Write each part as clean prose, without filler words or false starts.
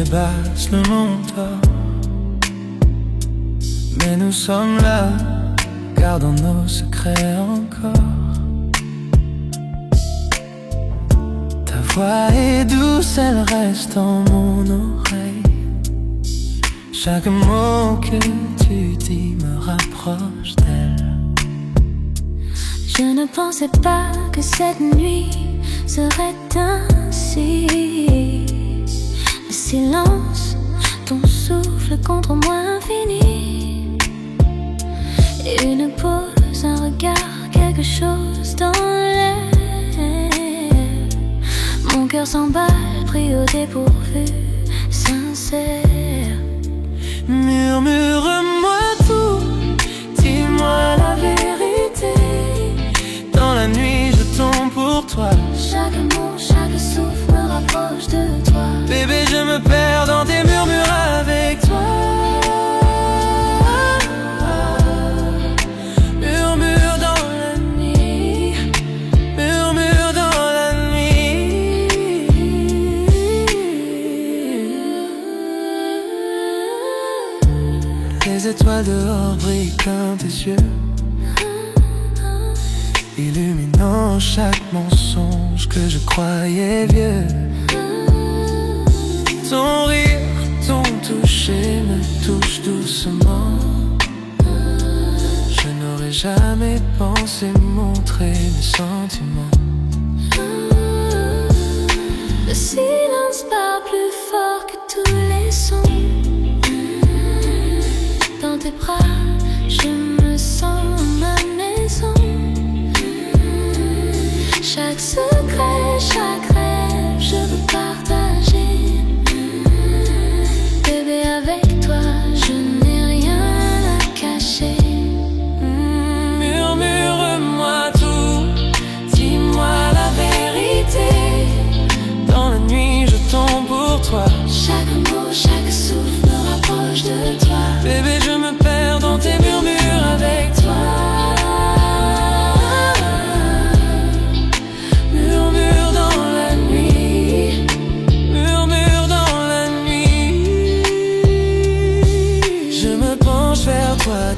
dépasse le monde. Mais nous sommes là, gardons nos secrets encore. Ta voix est douce, elle reste en mon oreille. Chaque mot que tu dis me rapproche d'elle. Je ne pensais pas que cette nuit serait ainsi. Le silence, ton souffle contre moi infini. Et une pause, un regard, quelque chose dans l'air. Mon cœur s'emballe, pris au dépourvu, sincère. Murmure-moi tout, dis-moi la vérité. Dans la nuit je tombe pour toi. Chaque mot, chaque souffle me rapproche de toi. Bébé, je me perds dans tes murmures avec toi. Murmure dans la nuit, murmure dans la nuit. Les étoiles dehors brillent comme tes yeux, illuminant chaque mensonge que je croyais vieux. Ton rire, ton toucher me touche doucement. Je n'aurais jamais pensé montrer mes sentiments. Le silence parle plus fort que tous les sons. Dans tes bras, je me sens ma maison. Chaque secret, chaque rêve, je veux partager. Bébé, avec toi, je n'ai rien à cacher. Murmure-moi tout, dis-moi la vérité. Dans la nuit, je tombe pour toi. Chaque mot, chaque souffle me rapproche de toi. Bébé, je me perds dans tes murmures avec toi.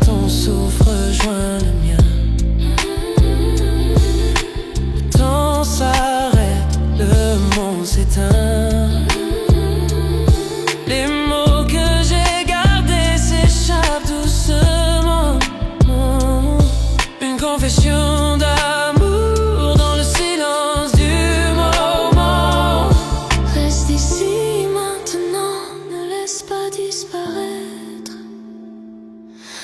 Ton souffle rejoint le mien. Le temps s'arrête, le monde s'éteint. Les mots que j'ai gardés s'échappent doucement. Une confession d'amour dans le silence du moment. Reste ici maintenant, ne laisse pas disparaître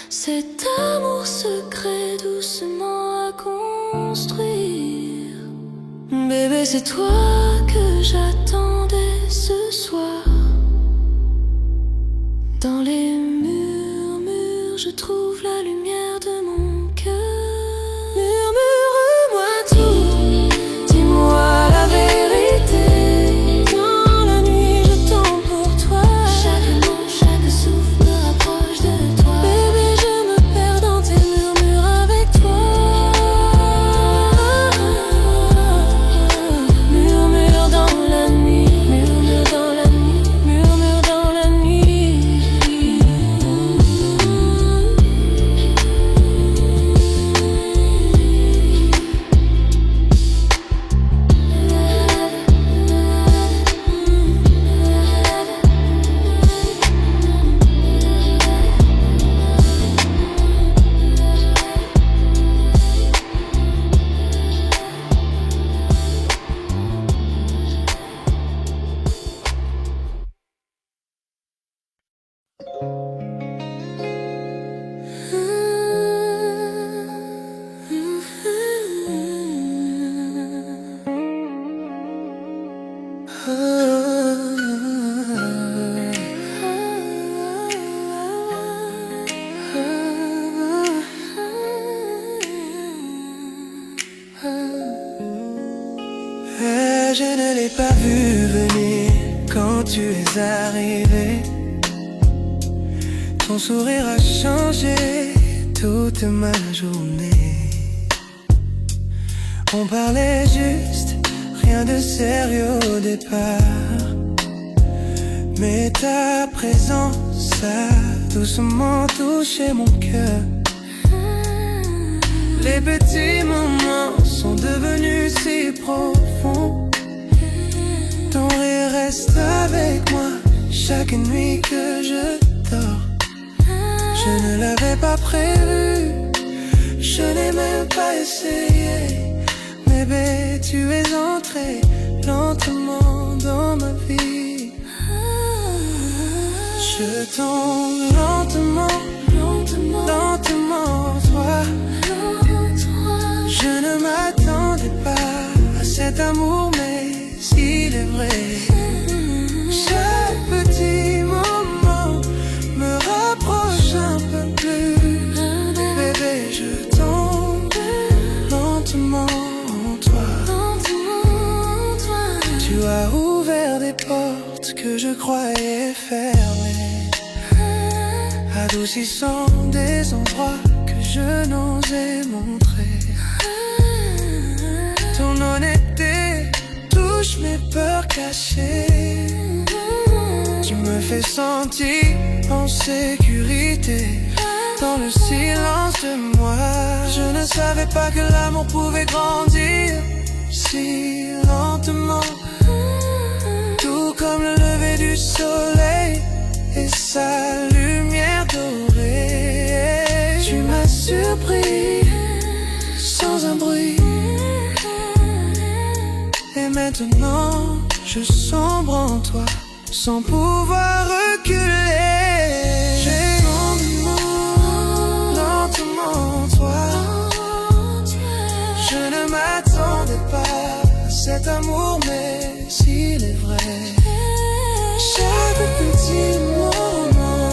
cet amour secret doucement à construire. Bébé, c'est toi que j'attendais ce soir. Dans les murmures, je trouve la lumière de mon cœur. Murmure-moi tout, dis-moi la vérité. Dans la nuit, je tombe pour toi. Chaque mot, chaque souffle me rapproche de toi. Bébé, je me perds dans tes murmures avec toi. Murmure dans la nuit, murmure dans la nuit, murmure dans la nuit. Je ne l'ai pas vu venir quand tu es arrivé. Ton sourire a changé toute ma journée. On parlait juste, rien de sérieux au départ. mais ta présence a doucement touché mon cœur. Les petits moments sont devenus si profonds. Ton rire reste avec moi chaque nuit que je dors. Je ne l'avais pas prévu, je n'ai même pas essayé. Bébé, tu es entré lentement dans ma vie. Je tombe lentement, lentement, toi. Je ne m'attendais pas à cet amour, mais il est vrai. Chaque petit moment me rapproche un peu plus. Bébé, je tombe lentement en toi. Tu as ouvert des portes que je croyais fermées, adoucissant des endroits que je n'osais montrer. Ton honnêteté touche mes peurs cachées. Tu me fais sentir en sécurité dans le silence de moi. Je ne savais pas que l'amour pouvait grandir si lentement, tout comme le lever du soleil et sa lumière dorée. Tu m'as surpris sans un bruit, et maintenant je sombre en toi sans pouvoir reculer. J'ai lentement en toi. Je ne m'attendais pas à cet amour, mais s'il est vrai. Chaque petit moment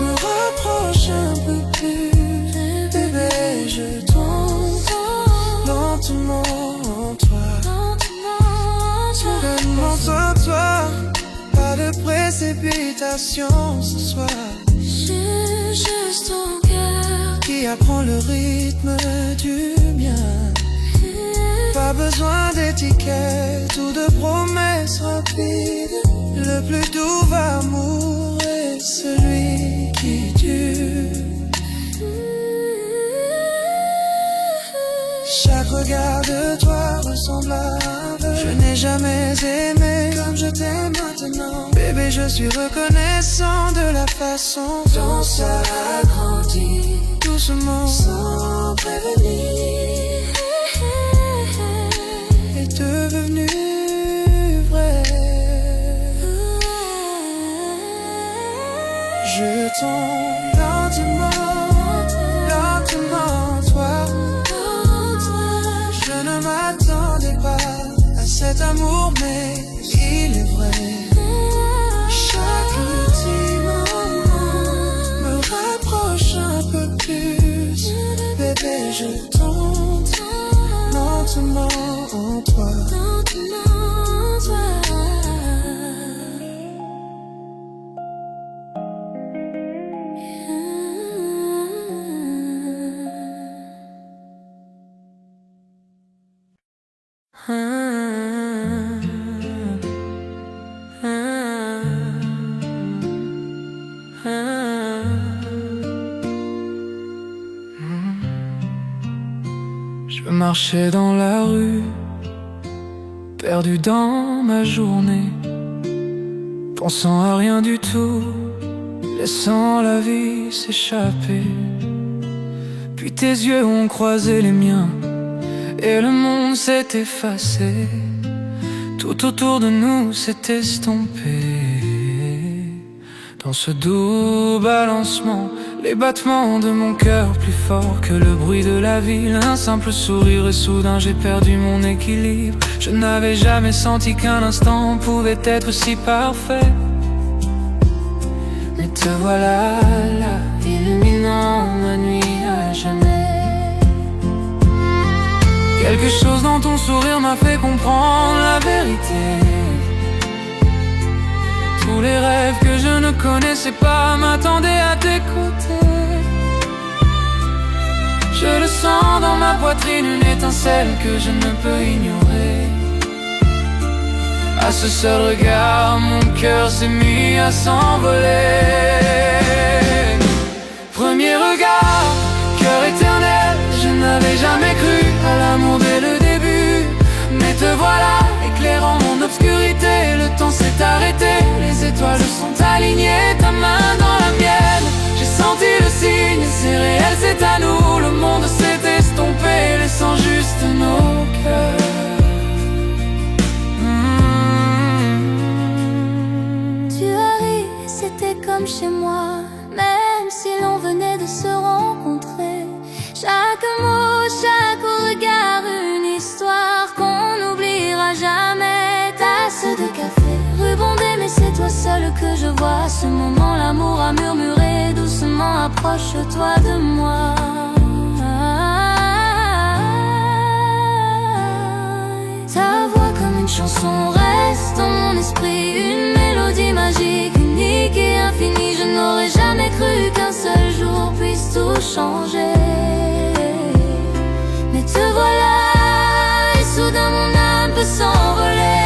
me rapproche un peu plus. Bébé, je tombe lentement en toi. Seulement toi, pas de précipitation ce soir. J'ai juste ton cœur qui apprend le rythme du mien. Pas besoin d'étiquette ou de promesses rapides. Le plus doux amour est celui qui dure. Chaque regard de toi ressemble à un vœu. Je n'ai jamais aimé comme je t'aime maintenant. Bébé, je suis reconnaissant de la façon dont ça a grandi, doucement, sans prévenir, est devenu vrai. Je tombe lentement, toi. Je ne m'attendais pas à cet amour, mais il est vrai. Chaque petit moment me rapproche un peu plus. Bébé, je tombe lentement en toi. Je marchais dans la rue, perdu dans ma journée, pensant à rien du tout, laissant la vie s'échapper. Puis tes yeux ont croisé les miens et le monde s'est effacé. Tout autour de nous s'est estompé. Dans ce doux balancement, les battements de mon cœur plus forts que le bruit de la ville. Un simple sourire et soudain j'ai perdu mon équilibre. Je n'avais jamais senti qu'un instant pouvait être si parfait. Mais te voilà là, illuminant ma nuit à jamais. Quelque chose dans ton sourire m'a fait comprendre la vérité. Tous les rêves que je ne connaissais pas m'attendaient à tes côtés. Je le sens dans ma poitrine, une étincelle que je ne peux ignorer. À ce seul regard, mon cœur s'est mis à s'envoler. Premier regard, cœur éternel, je n'avais jamais cru à l'amour dès le début. Mais te voilà, éclairant mon obscurité. Le temps s'est arrêté, les étoiles sont alignées. Ta main dans la mienne, j'ai senti le signe. C'est réel, c'est à nous. Le monde s'est estompé, laissant juste nos cœurs. Tu as ri, c'était comme chez moi. Même si l'on venait de se rencontrer, chaque mot, chaque regard, une histoire qu'on n'oubliera jamais. Tasse de café, ruban mais c'est toi seul que je vois. Ce moment, l'amour a murmuré doucement, approche-toi de moi. Ta voix comme une chanson reste dans mon esprit, une mélodie magique, unique et infinie. Je n'aurais jamais cru qu'un seul jour puisse tout changer. Mais te voilà, et soudain mon âme peut s'envoler.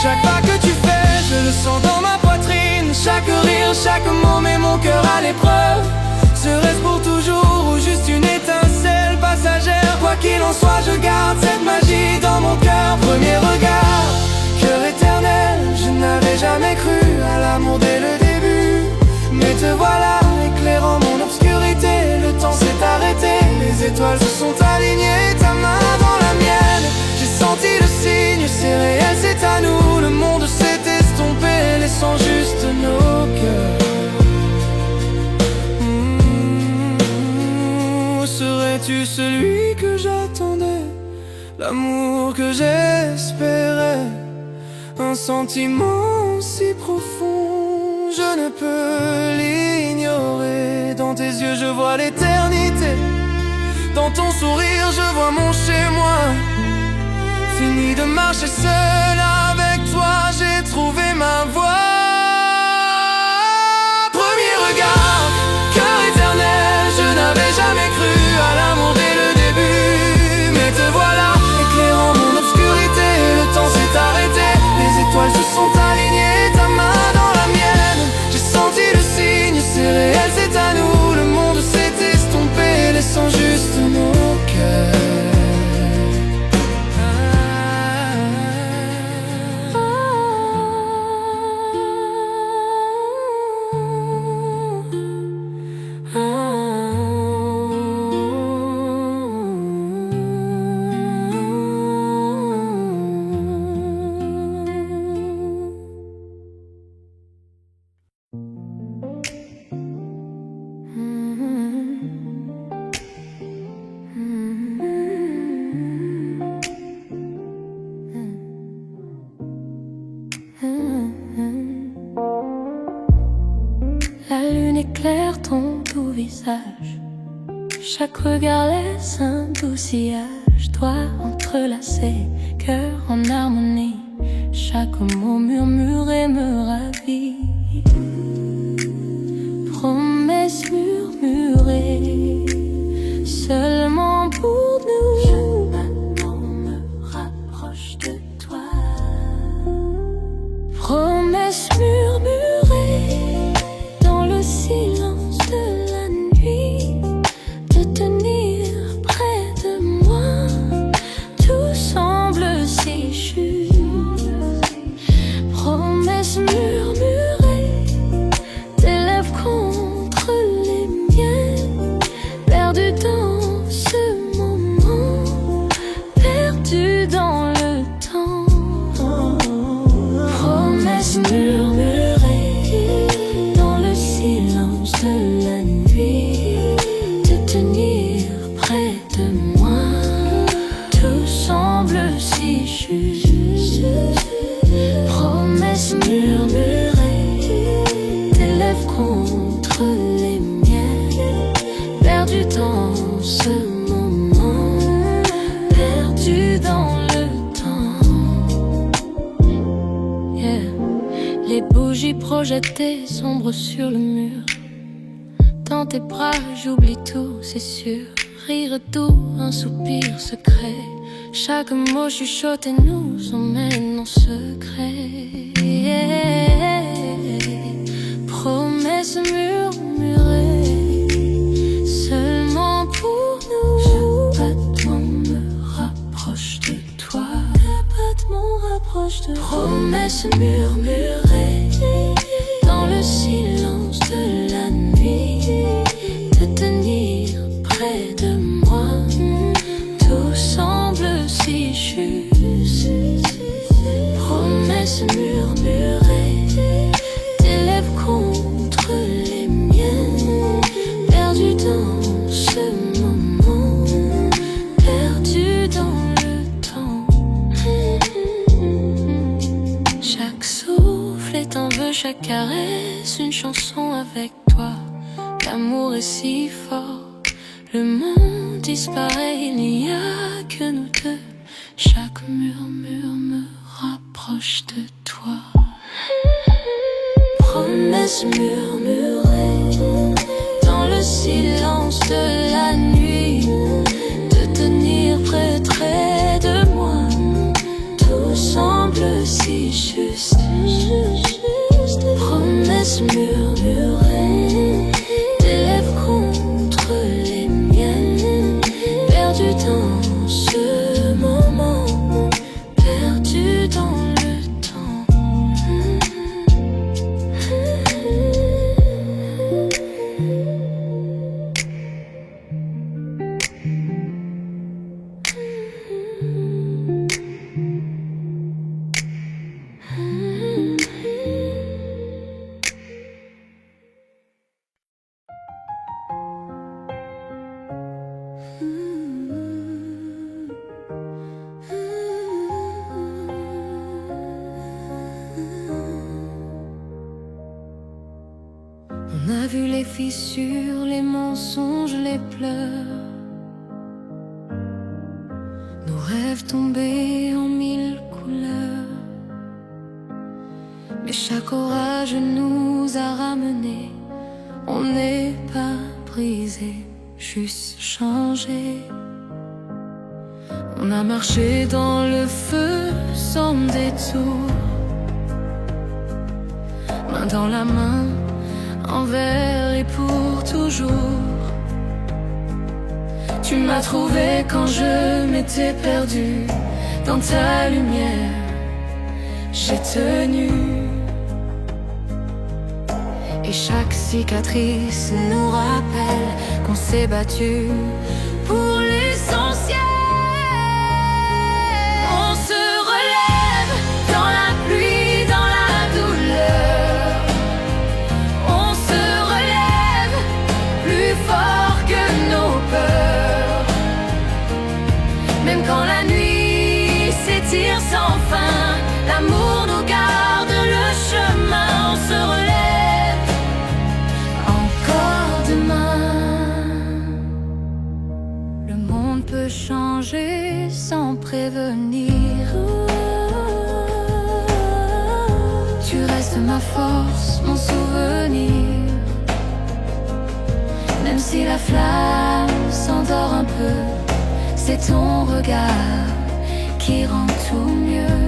Chaque pas que tu fais, je le sens dans ma poitrine. Chaque rire, chaque mot met mon cœur à l'épreuve. Serait-ce pour toujours ou juste une étincelle passagère? Quoi qu'il en soit, je garde cette magie dans mon cœur. Premier regard, cœur éternel, je n'avais jamais cru à l'amour dès le début. Mais te voilà, éclairant mon obscurité. Le temps s'est arrêté, les étoiles se sont alignées. Ta main dans la mienne, j'ai senti le signe. C'est réel, c'est à nous. Le monde s'est estompé, laissant juste nos cœurs. Serais-tu celui que j'attendais, l'amour que j'espérais? Un sentiment si profond, je ne peux l'ignorer. Dans tes yeux je vois l'éternité, dans ton sourire je vois mon chez-moi. Fini de marcher seul, avec toi j'ai trouvé ma voie. Premier regard, cœur éternel, je n'avais jamais cru à l'amour dès le début. Mais te voilà, éclairant mon obscurité. Le temps s'est arrêté, les étoiles se sont alignées. Ta main dans la mienne, j'ai senti le signe. C'est réel, c'est à nous. Le monde s'est estompé, laissant juste nos cœurs. La lune éclaire ton doux visage, chaque regard laisse un doux sillage. Doigts entrelacés, cœur en harmonie, chaque mot murmuré me ravit. Promesses murmurées, seulement pour nous. Chaque battement me rapproche de toi. Promesses murmurées dans le silence de la nuit, de tenir près de moi. Tout semble si juste. Promesses murmurées, tes lèvres contre les miennes, perdu dans ce moment, perdu dans le temps. Promesses murmurées dans le silence de la nuit, de tenir près de moi. Tout semble si juste. Promesses murmurées, tes lèvres contre les miennes, perdu dans ce moment, perdu dans le temps. Yeah. Les bougies projetées sombres sur le mur. Dans tes bras j'oublie tout, c'est sûr. Rire doux, un soupir secret. Chaque mot chuchoté nous emmène en secret. Promesses murmurées seulement pour nous. Chaque battement me rapproche de toi. Chaque battement rapproche de toi. Promesses murmurées dans le silence de la nuit, de tenir près de moi. Tout semble si juste. Promesses murmurées, tes lèvres contre les miennes, perdu dans ce moment, perdu dans le temps. Chaque souffle est un vœu, chaque caresse une chanson avec toi. L'amour est si fort, le monde disparaît, il n'y a que nous deux. Chaque murmure me rapproche de toi. Promesses murmurées dans le silence de la nuit, de tenir près de moi. Tout semble si juste. Promesses murmurées, tes lèvres contre les miennes, perdu dans ce moment, perdu dans le temps. On a vu les fissures, les mensonges, les pleurs, nos rêves tombés en mille couleurs. Mais chaque orage nous a ramenés. On n'est pas brisé, juste changé. On a marché dans le feu sans détour, main dans la main, envers et pour toujours. Tu m'as trouvé quand je m'étais perdu. Dans ta lumière, j'ai tenu. Et chaque cicatrice nous rappelle qu'on s'est battu pour l'essentiel. On se relève dans la pluie, dans la douleur. On se relève plus fort que nos peurs. Même quand la nuit s'étire sans fin, l'amour nous garde le chemin. On se relève encore demain. Le monde peut changer sans prévenir. Tu restes ma force, mon souvenir. Même si la flamme s'endort un peu, c'est ton regard qui rend tout mieux.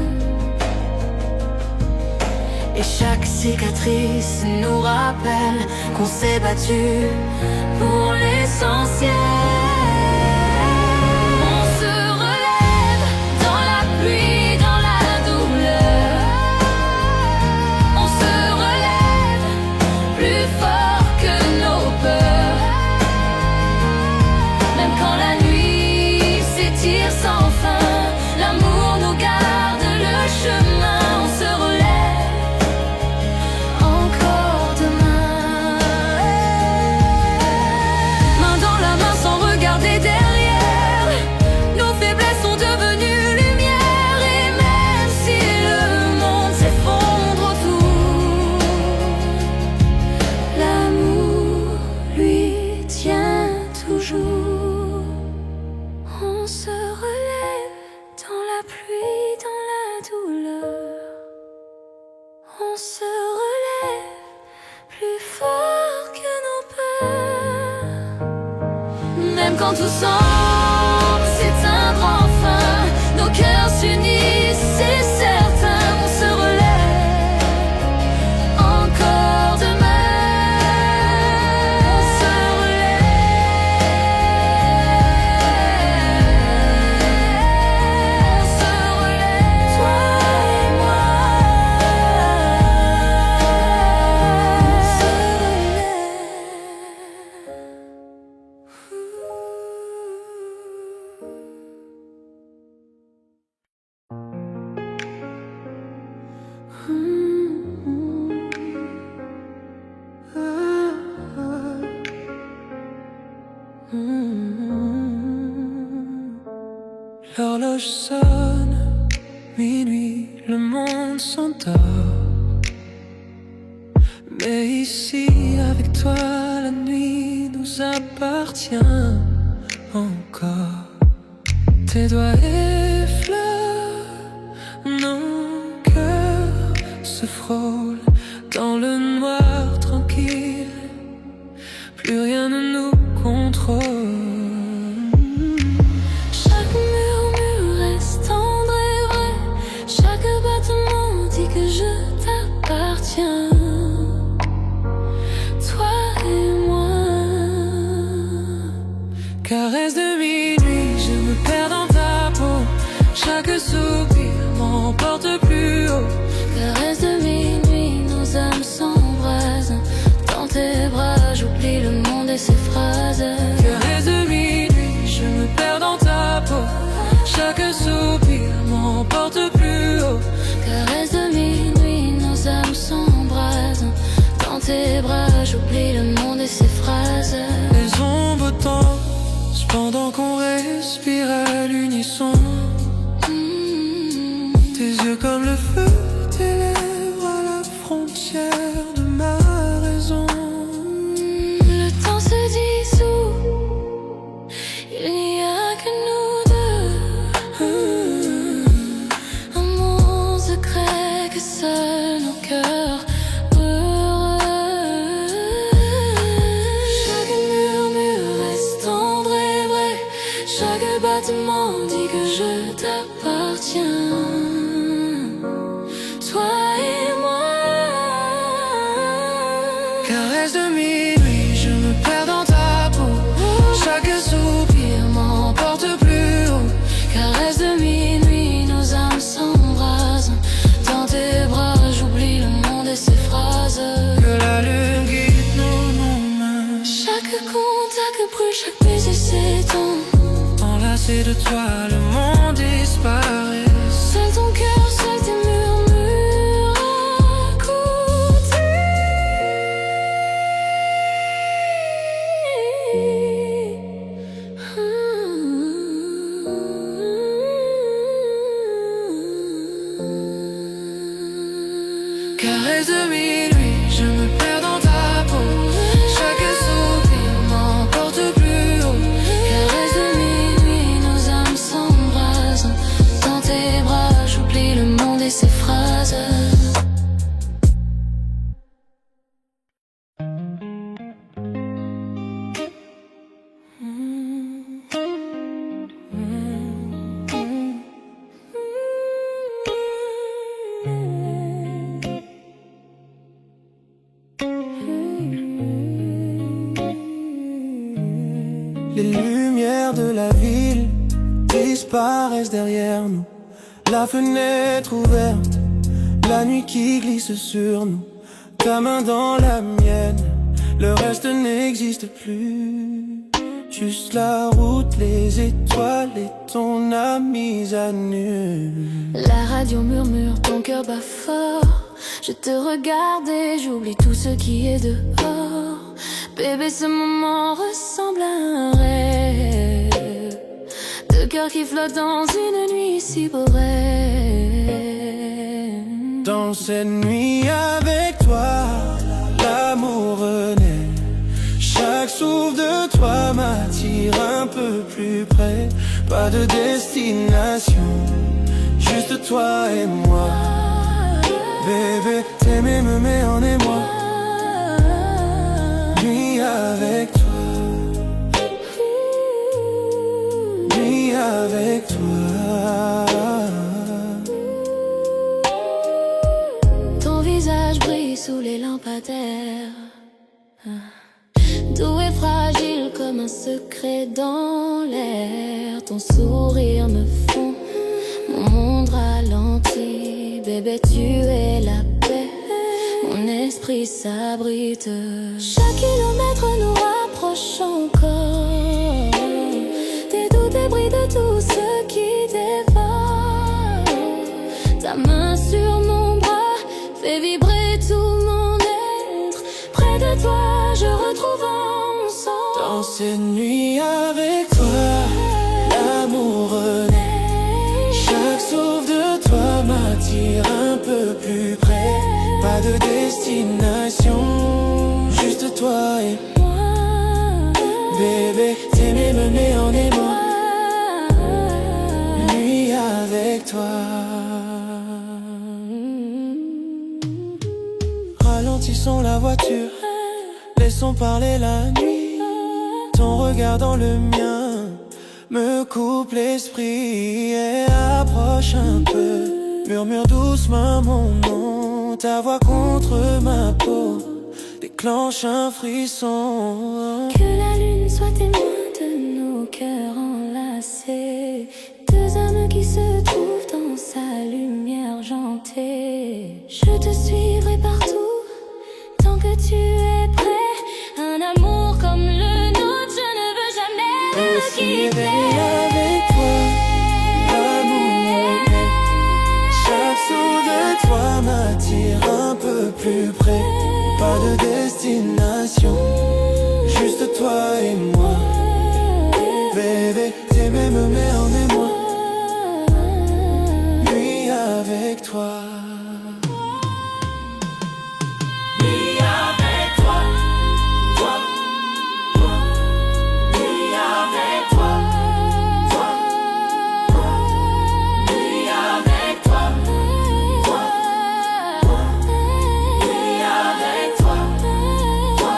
Et chaque cicatrice nous rappelle qu'on s'est battu pour l'essentiel. On se relève dans la pluie, dans la douleur. On se relève plus fort que nos peurs. Même quand la nuit s'étire sans fin, l'amour nous garde le chemin. On se relève encore demain. Main dans la main sans regarder derrière. Nos faiblesses sont devenues lumière. Et même si le monde s'effondre autour, l'amour lui tient toujours. On se relève dans la pluie, dans la douleur. On se relève plus fort que nos peurs. Même quand tout semble s'éteindre enfin, l'horloge sonne, minuit, le monde s'endort. Mais ici, avec toi, la nuit nous appartient encore. Tes doigts effleurent, nos cœurs se frôlent dans le noir tranquille. Plus rien ne nous contrôle. Chaque murmure reste tendre et vrai. Chaque battement dit que je t'appartiens. Toi et moi. Caresse de minuit, je me perds dans ta peau. Chaque soupir m'emporte plus haut. Caresse de minuit, nos âmes s'embrasent. Dans tes bras, j'oublie le monde et ses phrases. Caresse de minuit, je me perds dans ta peau. Chaque soupir m'emporte plus haut. Caresse de minuit, nos âmes s'embrasent. Dans tes bras, j'oublie le monde et ses phrases. Les ombres dansent pendant qu'on respire à l'unisson. Tes yeux comme le feu, tes lèvres à la frontière de ma raison. Le temps se dissout, il n'y a que nous deux. Un monde secret que seuls nos cœurs heureux. Chaque murmure reste tendre et vrai. Chaque battement dit que je t'appartiens. Toi et moi. Caresse de minuit, je me perds dans ta peau. Chaque soupir m'emporte plus haut. Caresse de minuit, nos âmes s'embrasent. Dans tes bras, j'oublie le monde et ses phrases. Que la lune guide nos mains. Chaque contact brûle, chaque baiser s'étend. Enlacé de toi, le monde disparaît. Seul ton cœur, seul tes murmures à côté. Caresse de minuit, je me perds dans ta peau. Chaque soupir m'emporte plus haut. Caresse de minuit, nos âmes s'embrasent. Dans tes bras, j'oublie le monde et ses phrases. Les lumières de la ville disparaissent derrière nous. La fenêtre ouverte, la nuit qui glisse sur nous. Ta main dans la mienne, le reste n'existe plus. Juste la route, les étoiles et ton âme mise à nu. La radio murmure, ton cœur bat fort. Je te regarde et j'oublie tout ce qui est dehors. Bébé, ce moment ressemble à un rêve. Deux cœurs qui flottent dans une nuit si boréenne. Dans cette nuit avec toi, l'amour renaît. Chaque souffle de toi m'attire un peu plus près. Pas de destination, juste toi et moi. Bébé, t'aimer me met en émoi. Nuit avec toi, nuit avec toi. Ton visage brille sous les lampadaires. Doux et fragile comme un secret dans l'air. Ton sourire me fond, mon monde ralentit. Bébé, tu es la paix, mon esprit s'abrite. Chaque kilomètre nous rapproche encore. Tes doux débris de tout ce qui dévore. Ta main sur mon bras fait vibrer tout mon être. Près de toi, je retrouve un sens. Dans cette nuit avec toi, l'amour renaît. de destination, juste toi et moi. Bébé, t'aimer me met en émoi, nuit avec toi. Ralentissons la voiture, laissons parler la nuit. Ton regard dans le mien me coupe l'esprit et approche un peu. Murmure doucement mon nom, ta voix contre ma peau déclenche un frisson. Que la lune soit témoin de nos cœurs enlacés, deux âmes qui se trouvent dans sa lumière argentée. Je te suivrai partout tant que tu es prêt. Un amour comme le nôtre, je ne veux jamais le quitter. Avec toi, l'amour est. Chaque saut de toi m'attire un peu plus près. Pas de destination, juste toi et moi. Bébé, t'aimer me met en émoi, nuit avec toi. Nuit avec toi, toi, toi. Nuit avec toi, toi, toi. Nuit avec toi, toi, toi. Nuit avec toi, toi.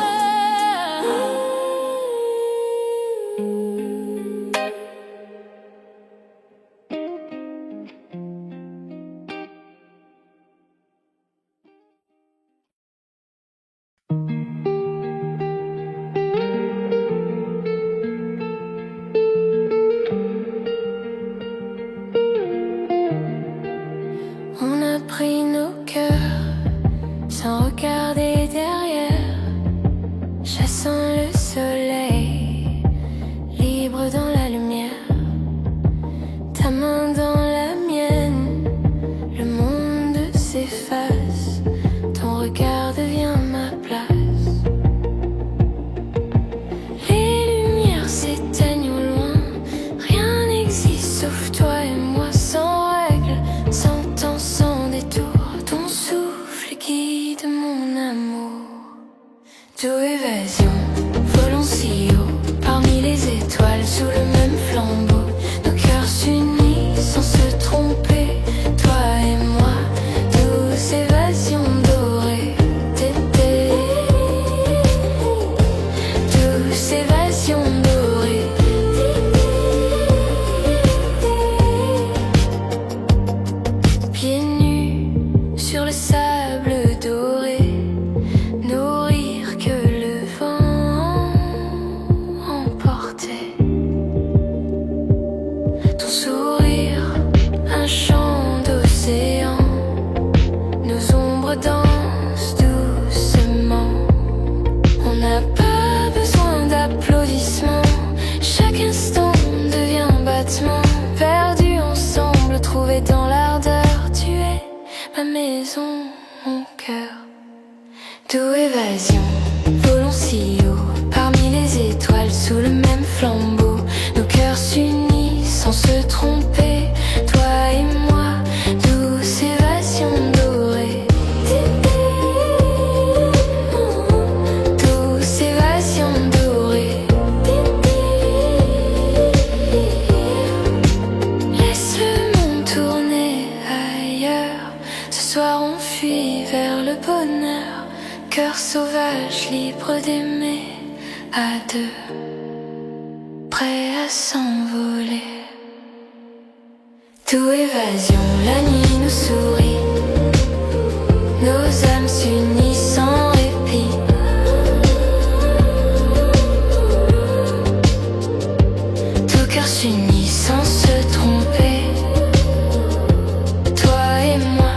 On a pris nos cœurs sans regarder derrière, chassant le soleil, libre dans la lumière. Ta main dans la mienne, le monde s'efface, ton regard devient ma place. Les lumières s'éteignent au loin, rien n'existe sauf toi et moi, sans règles, sans temps, sans détour. Ton souffle guide mon amour. D'où évasion, volons si haut, parmi les étoiles, sous le même flambeau. Nos cœurs s'unissent sans se tromper, toi et moi. Douce évasion dorée, tété. Douce évasion dorée. Pieds nus sur le sable doré, nourrir que le vent emportait. Ton sourire, un chant d'océan, nos ombres dansent doucement. On n'a pas besoin d'applaudissements, chaque instant devient battement. Perdus ensemble, trouvés dans l'ardeur, tu es ma maison, mon cœur. D'où évasion, volons si haut, parmi les étoiles, sous le même flambeau. Nos cœurs s'unissent sans se tromper, toi et moi. Douce évasion dorée, douce évasion dorée. Laisse le monde tourner ailleurs, ce soir on fuit vers le bonheur. Cœur sauvage, libre d'aimer à deux, prêt à s'envoler. D'où évasion, la nuit nous sourit, nos âmes s'unissent sans répit. Tout cœur s'unit sans se tromper, toi et moi.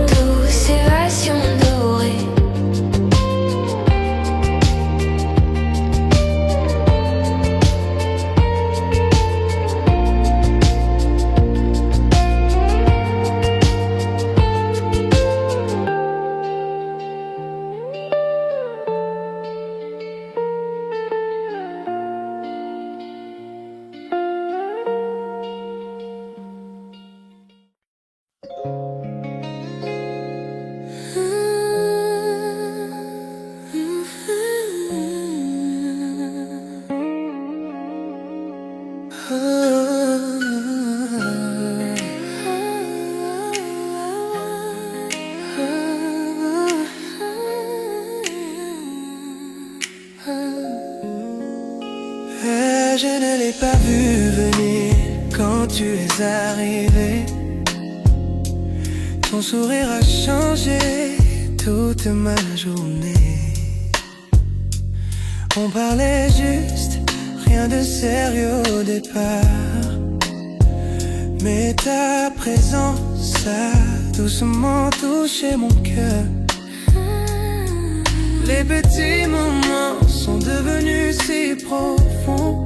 Douce évasion dorée. Toi je ne l'ai pas vu venir quand tu es arrivé. Ton sourire a changé toute ma journée. On parlait juste, rien de sérieux au départ. Mais ta présence a doucement touché mon cœur. Les petits moments sont devenus si profonds.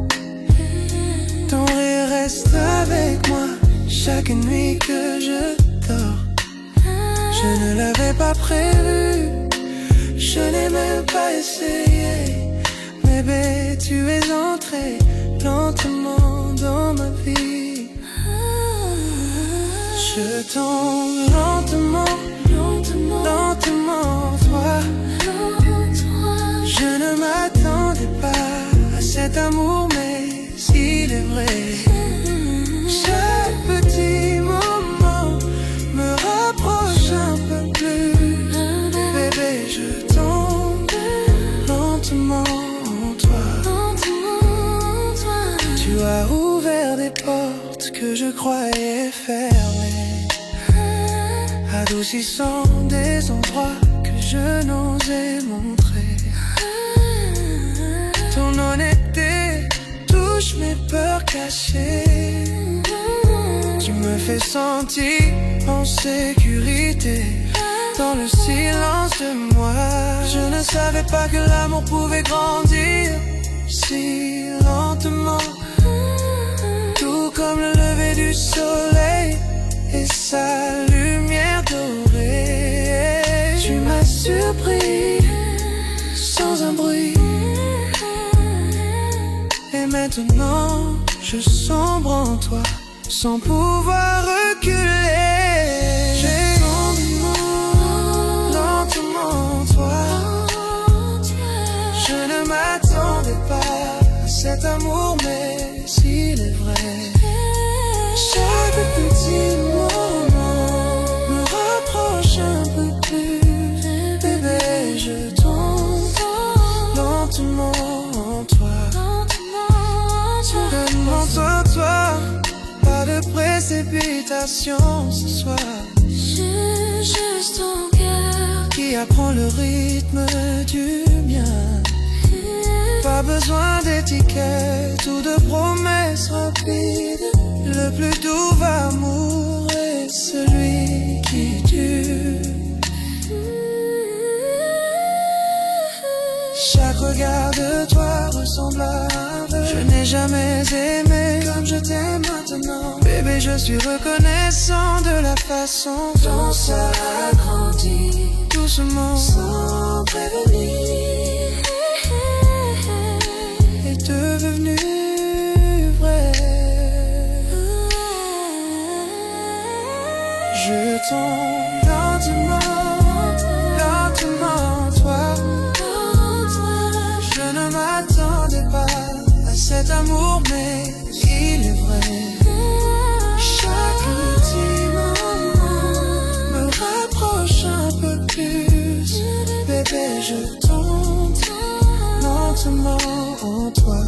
Ton rire reste avec moi chaque nuit que je dors. Je ne l'avais pas prévu, je n'ai même pas essayé. Bébé, tu es entré lentement dans ma vie. Je tombe lentement, lentement, toi. Je ne m'attendais pas à cet amour, mais il est vrai. Chaque petit moment me rapproche un peu plus. Bébé, je tombe lentement en toi. Tu as ouvert des portes que je croyais fermées, adoucissant des endroits que je n'osais montrer. Ton honnêteté touche mes peurs cachées. Tu me fais sentir en sécurité dans le silence de moi. Je ne savais pas que l'amour pouvait grandir si lentement, tout comme le lever du soleil et sa lumière dorée. Tu m'as surpris sans un bruit. Et maintenant, je sombre en toi, sans pouvoir reculer. J'ai tombé lentement en toi. Je ne m'attendais pas à cet amour, mais s'il est vrai. Chaque petit moment me rapproche un peu plus. Bébé, je tombe lentement en toi. Demande-toi, pas de précipitation ce soir. Juste ton cœur qui apprend le rythme du mien. Pas besoin d'étiquette ou de promesses rapides. Le plus doux amour est celui qui dure. Chaque regard de toi ressemble à un vœu. Je n'ai jamais aimé comme je t'aime maintenant. Bébé, je suis reconnaissant de la façon dont ça a grandi, doucement, sans prévenir, est devenu vrai. Je tombe lentement, lentement, toi. Je ne m'attendais pas à cet amour, mais il est vrai. Chaque petit moment me rapproche un peu plus. Bébé, je tombe lentement en toi.